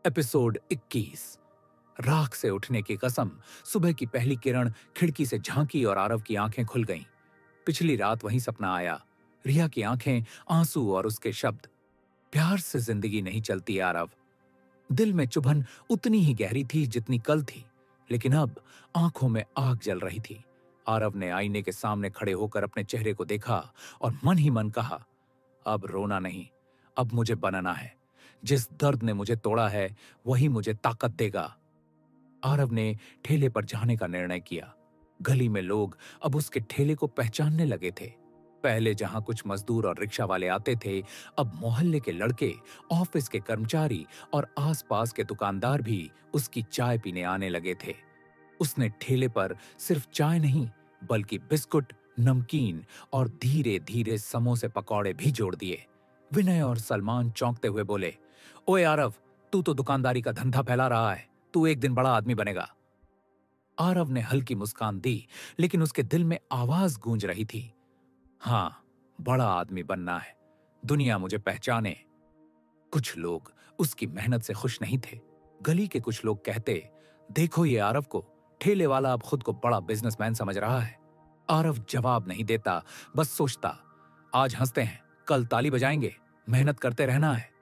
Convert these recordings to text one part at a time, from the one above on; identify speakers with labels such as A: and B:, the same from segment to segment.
A: Episode 21। राख से उठने की कसम। सुबह की पहली किरण खिड़की से झांकी और आरव की आंखें खुल गईं। पिछली रात वही सपना आया। रिया की आंखें, आंसू और उसके शब्द। प्यार से जिंदगी नहीं चलती आरव। दिल में चुभन उतनी ही गहरी थी जितनी कल थी, लेकिन अब आंखों में आग जल रही थी। आरव ने आईने के सामने खड़े होकर अपने चेहरे को देखा और मन ही मन कहा, अब रोना नहीं, अब मुझे बनना है। जिस दर्द ने मुझे तोड़ा है वही मुझे ताकत देगा। आरव ने ठेले पर जाने का निर्णय किया। गली में लोग अब उसके ठेले को पहचानने लगे थे। पहले जहां कुछ मजदूर और रिक्शा वाले आते थे, अब मोहल्ले के लड़के, ऑफिस के कर्मचारी और आसपास के दुकानदार भी उसकी चाय पीने आने लगे थे। उसने ठेले पर सिर्फ चाय नहीं, बल्कि बिस्कुट, नमकीन और धीरे धीरे समोसे पकौड़े भी जोड़ दिए। विनय और सलमान चौंकते हुए बोले, ओए आरव, तू तो दुकानदारी का धंधा फैला रहा है, तू एक दिन बड़ा आदमी बनेगा। आरव ने हल्की मुस्कान दी, लेकिन उसके दिल में आवाज गूंज रही थी, हाँ, बड़ा आदमी बनना है, दुनिया मुझे पहचाने। कुछ लोग उसकी मेहनत से खुश नहीं थे। गली के कुछ लोग कहते, देखो ये आरव को, ठेले वाला अब खुद को बड़ा बिजनेसमैन समझ रहा है। आरव जवाब नहीं देता, बस सोचता, आज हंसते हैं, कल ताली बजाएंगे, मेहनत करते रहना है।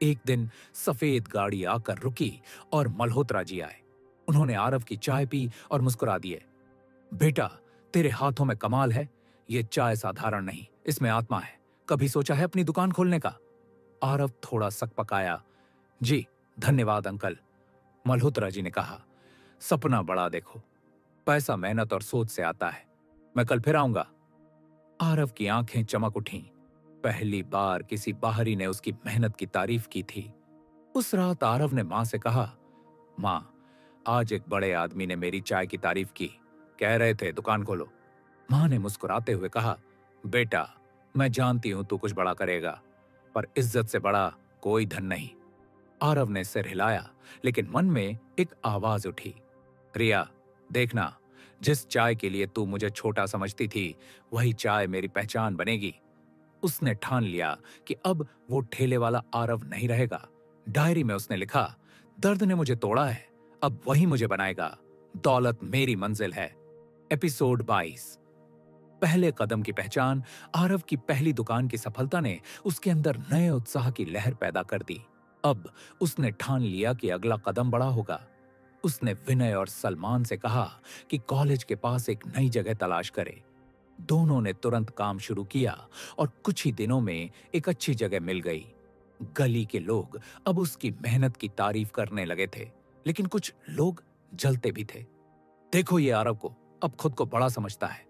A: एक दिन सफेद गाड़ी आकर रुकी और मल्होत्रा जी आए। उन्होंने आरव की चाय पी और मुस्कुरा दिए। बेटा, तेरे हाथों में कमाल है, ये चाय साधारण नहीं, इसमें आत्मा है। कभी सोचा है अपनी दुकान खोलने का? आरव थोड़ा सकपकाया। जी धन्यवाद अंकल। मल्होत्रा जी ने कहा, सपना बड़ा देखो, पैसा मेहनत और सोच से आता है। मैं कल फिर आऊंगा। आरव की आंखें चमक उठीं। पहली बार किसी बाहरी ने उसकी मेहनत की तारीफ की थी। उस रात आरव ने मां से कहा, मां, आज एक बड़े आदमी ने मेरी चाय की तारीफ की, कह रहे थे दुकान खोलो। मां ने मुस्कुराते हुए कहा, बेटा, मैं जानती हूं तू कुछ बड़ा करेगा, पर इज्जत से बड़ा कोई धन नहीं। आरव ने सिर हिलाया, लेकिन मन में एक आवाज उठी, रिया, देखना, जिस चाय के लिए तू मुझे छोटा समझती थी, वही चाय मेरी पहचान बनेगी। उसने ठान लिया कि अब वो ठेले वाला आरव नहीं रहेगा। डायरी में उसने लिखा, दर्द ने मुझे तोड़ा है, अब वही मुझे बनाएगा, दौलत मेरी मंजिल है। एपिसोड 22। पहले कदम की पहचान। आरव की पहली दुकान की सफलता ने उसके अंदर नए उत्साह की लहर पैदा कर दी। अब उसने ठान लिया कि अगला कदम बड़ा होगा। उसने विनय और सलमान से कहा कि कॉलेज के पास एक नई जगह तलाश करे। दोनों ने तुरंत काम शुरू किया और कुछ ही दिनों में एक अच्छी जगह मिल गई। गली के लोग अब उसकी मेहनत की तारीफ करने लगे थे, लेकिन कुछ लोग जलते भी थे। देखो ये आरव को, अब खुद को बड़ा समझता है।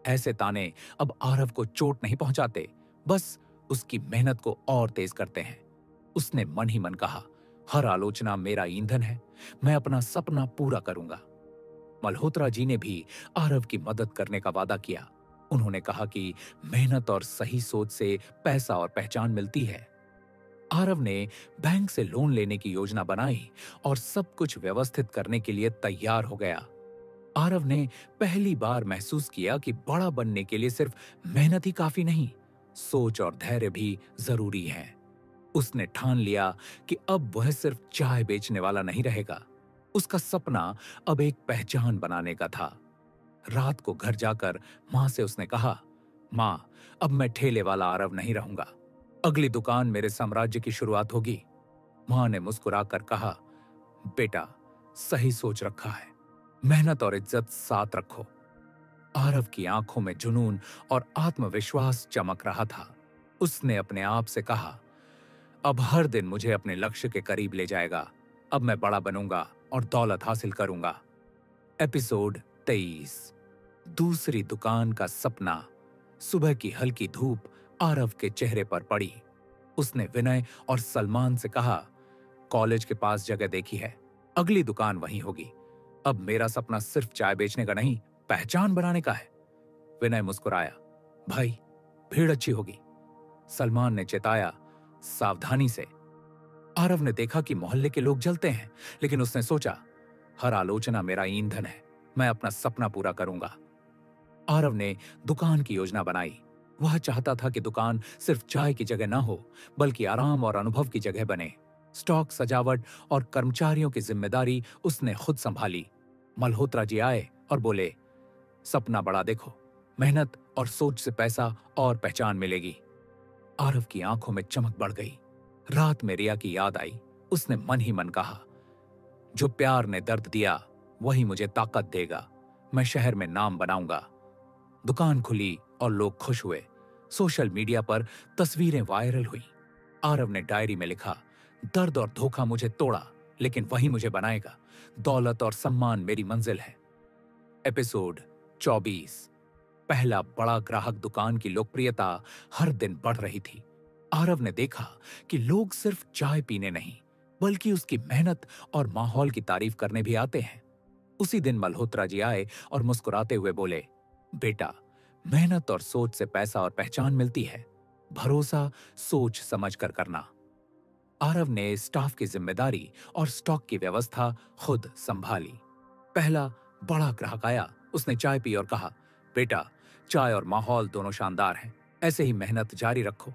A: ऐसे ताने अब आरव को चोट नहीं पहुंचाते, बस उसकी मेहनत को और तेज करते हैं। उसने मन ही मन कहा, हर आलोचना मेरा ईंधन है, मैं अपना सपना पूरा करूंगा। मल्होत्रा जी ने भी आरव की मदद करने का वादा किया। उन्होंने कहा कि मेहनत और सही सोच से पैसा और पहचान मिलती है। आरव ने बैंक से लोन लेने की योजना बनाई और सब कुछ व्यवस्थित करने के लिए तैयार हो गया। आरव ने पहली बार महसूस किया कि बड़ा बनने के लिए सिर्फ मेहनत ही काफी नहीं, सोच और धैर्य भी जरूरी है। उसने ठान लिया कि अब वह सिर्फ चाय बेचने वाला नहीं रहेगा। उसका सपना अब एक पहचान बनाने का था। रात को घर जाकर मां से उसने कहा, मां, अब मैं ठेले वाला आरव नहीं रहूंगा, अगली दुकान मेरे साम्राज्य की शुरुआत होगी। मां ने मुस्कुराकर कहा, बेटा, सही सोच रखा है, मेहनत और इज्जत साथ रखो। आरव की आंखों में जुनून और आत्मविश्वास चमक रहा था। उसने अपने आप से कहा, अब हर दिन मुझे अपने लक्ष्य के करीब ले जाएगा। अब मैं बड़ा बनूंगा और दौलत हासिल करूंगा। एपिसोड 23। दूसरी दुकान का सपना। सुबह की हल्की धूप आरव के चेहरे पर पड़ी। उसने विनय और सलमान से कहा, कॉलेज के पास जगह देखी है, अगली दुकान वहीं होगी। अब मेरा सपना सिर्फ चाय बेचने का नहीं, पहचान बनाने का है। विनय मुस्कुराया, भाई, भीड़ अच्छी होगी। सलमान ने चेताया, सावधानी से। आरव ने देखा कि मोहल्ले के लोग जलते हैं, लेकिन उसने सोचा, हर आलोचना मेरा ईंधन है, मैं अपना सपना पूरा करूंगा। आरव ने दुकान की योजना बनाई। वह चाहता था कि दुकान सिर्फ चाय की जगह ना हो, बल्कि आराम और अनुभव की जगह बने। स्टॉक, सजावट और कर्मचारियों की जिम्मेदारी उसने खुद संभाली। मल्होत्रा जी आए और बोले, सपना बड़ा देखो, मेहनत और सोच से पैसा और पहचान मिलेगी। आरव की आंखों में चमक बढ़ गई। रात में रिया की याद आई। उसने मन ही मन कहा, जो प्यार ने दर्द दिया वही मुझे ताकत देगा। मैं शहर में नाम बनाऊंगा। दुकान खुली और लोग खुश हुए। सोशल मीडिया पर तस्वीरें वायरल हुई। आरव ने डायरी में लिखा, दर्द और धोखा मुझे तोड़ा, लेकिन वही मुझे बनाएगा। दौलत और सम्मान मेरी मंजिल है। एपिसोड 24। पहला बड़ा ग्राहक। दुकान की लोकप्रियता हर दिन बढ़ रही थी। आरव ने देखा कि लोग सिर्फ चाय पीने नहीं, बल्कि उसकी मेहनत और माहौल की तारीफ करने भी आते हैं। उसी दिन मल्होत्रा जी आए और मुस्कुराते हुए बोले, बेटा, मेहनत और सोच से पैसा और पहचान मिलती है। भरोसा सोच समझ कर करना। आरव ने स्टाफ की जिम्मेदारी और स्टॉक की व्यवस्था खुद संभाली। पहला बड़ा ग्राहक आया। उसने चाय पी और कहा, बेटा, चाय और माहौल दोनों शानदार हैं। ऐसे ही मेहनत जारी रखो।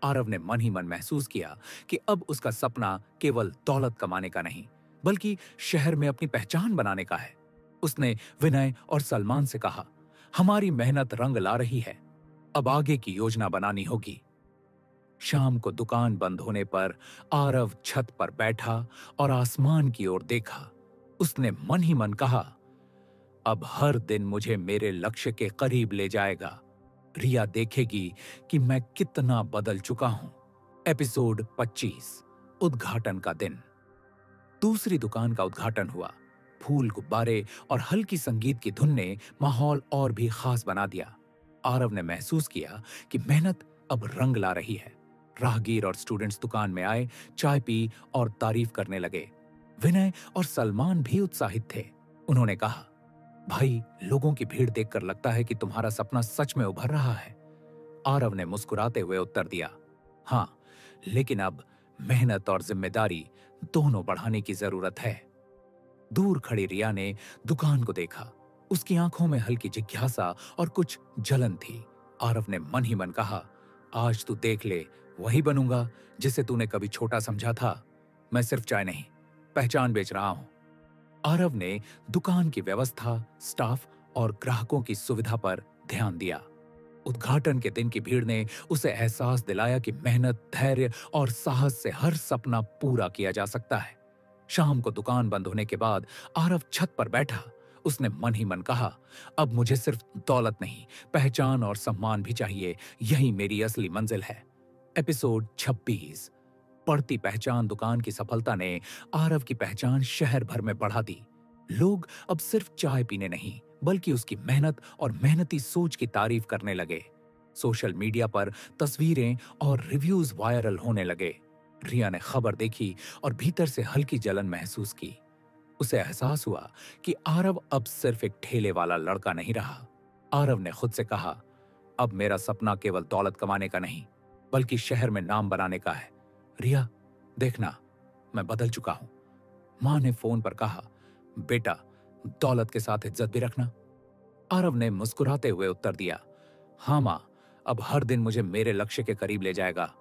A: आरव ने मन ही मन महसूस किया कि अब उसका सपना केवल दौलत कमाने का नहीं, बल्कि शहर में अपनी पहचान बनाने का है। उसने विनय और सलमान से कहा, हमारी मेहनत रंग ला रही है। अब आगे की योजना बनानी होगी। शाम को दुकान बंद होने पर आरव छत पर बैठा और आसमान की ओर देखा। उसने मन ही मन कहा, अब हर दिन मुझे मेरे लक्ष्य के करीब ले जाएगा। रिया देखेगी कि मैं कितना बदल चुका हूं। एपिसोड 25। उद्घाटन का दिन। दूसरी दुकान का उद्घाटन हुआ। फूल, गुब्बारे और हल्की संगीत की धुन ने माहौल और भी खास बना दिया। आरव ने महसूस किया कि मेहनत अब रंग ला रही है। राहगीर और स्टूडेंट्स दुकान में आए, चाय पी और तारीफ करने लगे। विनय और सलमान भी उत्साहित थे। उन्होंने कहा, भाई, लोगों की भीड़ देखकर लगता है कि तुम्हारा सपना सच में उभर रहा है। आरव ने मुस्कुराते हुए उत्तर दिया, हाँ, लेकिन अब मेहनत और जिम्मेदारी दोनों बढ़ाने की जरूरत है। दूर खड़ी रिया ने दुकान को देखा। उसकी आंखों में हल्की जिज्ञासा और कुछ जलन थी। आरव ने मन ही मन कहा, आज तू देख ले, वही बनूंगा जिसे तूने कभी छोटा समझा था। मैं सिर्फ चाय नहीं, पहचान बेच रहा हूं। आरव ने दुकान की व्यवस्था, स्टाफ और ग्राहकों की सुविधा पर ध्यान दिया। उद्घाटन के दिन की भीड़ ने उसे एहसास दिलाया कि मेहनत, धैर्य और साहस से हर सपना पूरा किया जा सकता है। शाम को दुकान बंद होने के बाद आरव छत पर बैठा। उसने मन ही मन कहा, अब मुझे सिर्फ दौलत नहीं, पहचान और सम्मान भी चाहिए। यही मेरी असली मंजिल है। एपिसोड 26। बढ़ती पहचान। दुकान की सफलता ने आरव की पहचान शहर भर में बढ़ा दी। लोग अब सिर्फ चाय पीने नहीं, बल्कि उसकी मेहनत और मेहनती सोच की तारीफ करने लगे। सोशल मीडिया पर तस्वीरें और रिव्यूज वायरल होने लगे। रिया ने खबर देखी और भीतर से हल्की जलन महसूस की। उसे एहसास हुआ कि आरव अब सिर्फ एक ठेले वाला लड़का नहीं रहा। आरव ने खुद से कहा, अब मेरा सपना केवल दौलत कमाने का नहीं, बल्कि शहर में नाम बनाने का है। रिया, देखना, मैं बदल चुका हूं। मां ने फोन पर कहा, बेटा, दौलत के साथ इज्जत भी रखना। आरव ने मुस्कुराते हुए उत्तर दिया, हाँ मां, अब हर दिन मुझे मेरे लक्ष्य के करीब ले जाएगा।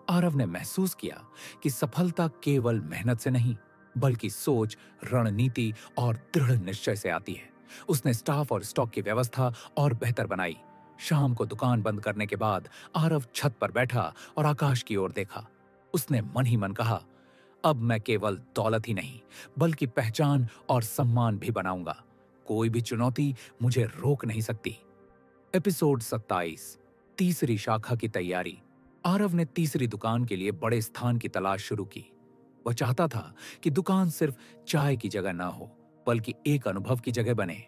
A: आरव ने महसूस किया कि सफलता केवल मेहनत से नहीं, बल्कि सोच, रणनीति और दृढ़ निश्चय से आती है। उसने स्टाफ और स्टॉक की व्यवस्था और बेहतर बनाई। शाम को दुकान बंद करने के बाद आरव छत पर बैठा और आकाश की ओर देखा। उसने मन ही मन कहा, अब मैं केवल दौलत ही नहीं, बल्कि पहचान और सम्मान भी बनाऊंगा। कोई भी चुनौती मुझे रोक नहीं सकती। एपिसोड 27। तीसरी शाखा की तैयारी। आरव ने तीसरी दुकान के लिए बड़े स्थान की तलाश शुरू की। वह चाहता था कि दुकान सिर्फ चाय की जगह न हो, बल्कि एक अनुभव की जगह बने।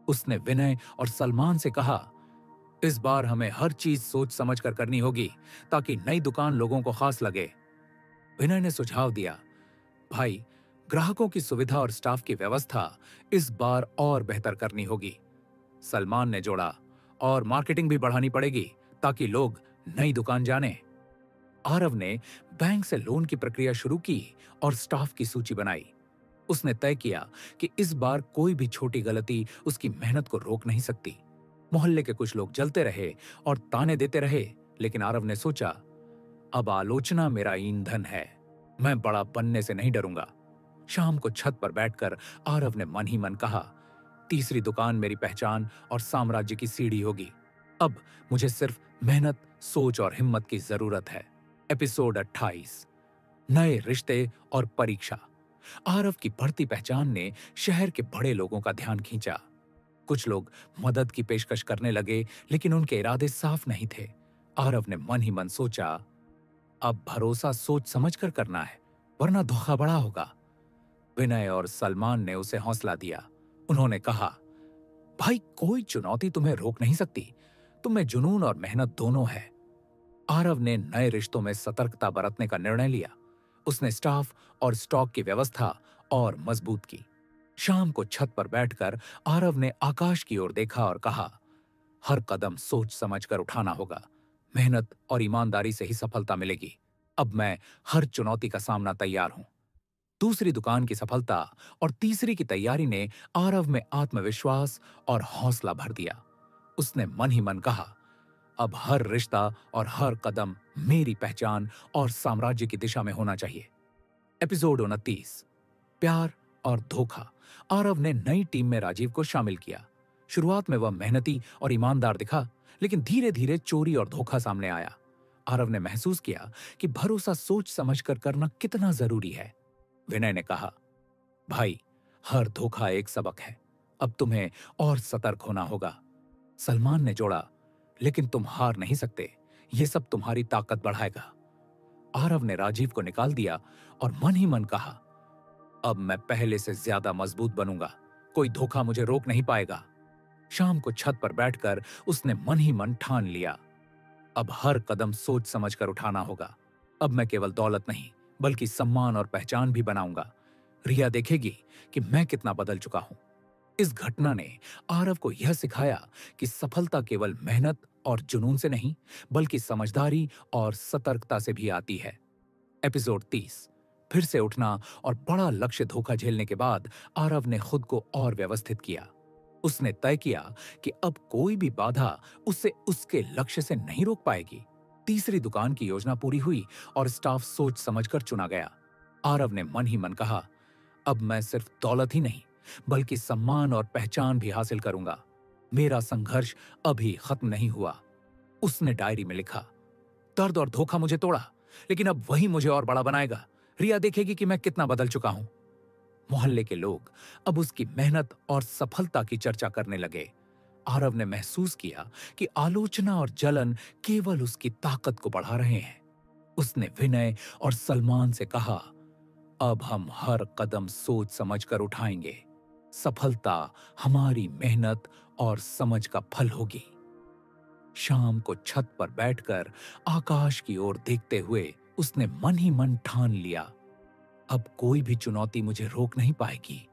A: उसने विनय और सलमान से कहा, इस बार हमें हर चीज सोच समझ कर करनी होगी, ताकि नई दुकान लोगों को खास लगे। विनय ने सुझाव दिया, भाई, ग्राहकों की सुविधा और स्टाफ की व्यवस्था इस बार और बेहतर करनी होगी। सलमान ने जोड़ा, और मार्केटिंग भी बढ़ानी पड़ेगी, ताकि लोग नई दुकान जाने। आरव ने बैंक से लोन की प्रक्रिया शुरू की और स्टाफ की सूची बनाई। उसने तय किया कि इस बार कोई भी छोटी गलती उसकी मेहनत को रोक नहीं सकती। मोहल्ले के कुछ लोग जलते रहे और ताने देते रहे, लेकिन आरव ने सोचा, अब आलोचना मेरा ईंधन है। मैं बड़ा बनने से नहीं डरूंगा। शाम को छत पर बैठकर आरव ने मन ही मन कहा, तीसरी दुकान मेरी पहचान और साम्राज्य की सीढ़ी होगी। अब मुझे सिर्फ मेहनत, सोच और हिम्मत की जरूरत है। एपिसोड 28, नए रिश्ते और परीक्षा। आरव की बढ़ती पहचान ने शहर के बड़े लोगों का ध्यान खींचा। कुछ लोग मदद की पेशकश करने लगे, लेकिन उनके इरादे साफ नहीं थे। आरव ने मन ही मन सोचा, अब भरोसा सोच समझकर करना है, वरना धोखा बड़ा होगा। विनय और सलमान ने उसे हौसला दिया। उन्होंने कहा, भाई, कोई चुनौती तुम्हें रोक नहीं सकती। तुम में जुनून और मेहनत दोनों है। आरव ने नए रिश्तों में सतर्कता बरतने का निर्णय लिया। उसने स्टाफ और स्टॉक की व्यवस्था और मजबूत की। शाम को छत पर बैठकर आरव ने आकाश की ओर देखा और कहा, हर कदम सोच समझकर उठाना होगा। मेहनत और ईमानदारी से ही सफलता मिलेगी। अब मैं हर चुनौती का सामना तैयार हूं। दूसरी दुकान की सफलता और तीसरी की तैयारी ने आरव में आत्मविश्वास और हौसला भर दिया। उसने मन ही मन कहा, अब हर रिश्ता और हर कदम मेरी पहचान और साम्राज्य की दिशा में होना चाहिए। एपिसोड 29, प्यार और धोखा। आरव ने नई टीम में राजीव को शामिल किया। शुरुआत में वह मेहनती और ईमानदार दिखा, लेकिन धीरे धीरे चोरी और धोखा सामने आया। आरव ने महसूस किया कि भरोसा सोच समझकर करना कितना जरूरी है। विनय ने कहा, भाई, हर धोखा एक सबक है। अब तुम्हें और सतर्क होना होगा। सलमान ने जोड़ा, लेकिन तुम हार नहीं सकते। ये सब तुम्हारी ताकत बढ़ाएगा। आरव ने राजीव को निकाल दिया और मन ही मन कहा, अब मैं पहले से ज्यादा मजबूत बनूंगा। कोई धोखा मुझे रोक नहीं पाएगा। शाम को छत पर बैठकर उसने मन ही मन ठान लिया, अब हर कदम सोच समझकर उठाना होगा। अब मैं केवल दौलत नहीं, बल्कि सम्मान और पहचान भी बनाऊंगा। रिया देखेगी कि मैं कितना बदल चुका हूं। इस घटना ने आरव को यह सिखाया कि सफलता केवल मेहनत और जुनून से नहीं, बल्कि समझदारी और सतर्कता से भी आती है। एपिसोड 30, फिर से उठना और बड़ा लक्ष्य। धोखा झेलने के बाद आरव ने खुद को और व्यवस्थित किया। उसने तय किया कि अब कोई भी बाधा उसे उसके लक्ष्य से नहीं रोक पाएगी। तीसरी दुकान की योजना पूरी हुई और स्टाफ सोच समझकर चुना गया। आरव ने मन ही मन कहा, अब मैं सिर्फ दौलत ही नहीं, बल्कि सम्मान और पहचान भी हासिल करूंगा। मेरा संघर्ष अभी खत्म नहीं हुआ। उसने डायरी में लिखा, दर्द और धोखा मुझे तोड़ा, लेकिन अब वही मुझे और बड़ा बनाएगा। रिया देखेगी कि मैं कितना बदल चुका हूं। मोहल्ले के लोग अब उसकी मेहनत और सफलता की चर्चा करने लगे। आरव ने महसूस किया कि आलोचना और जलन केवल उसकी ताकत को बढ़ा रहे हैं। उसने विनय और सलमान से कहा, अब हम हर कदम सोच समझकर उठाएंगे। सफलता हमारी मेहनत और समझ का फल होगी। शाम को छत पर बैठकर आकाश की ओर देखते हुए उसने मन ही मन ठान लिया, अब कोई भी चुनौती मुझे रोक नहीं पाएगी।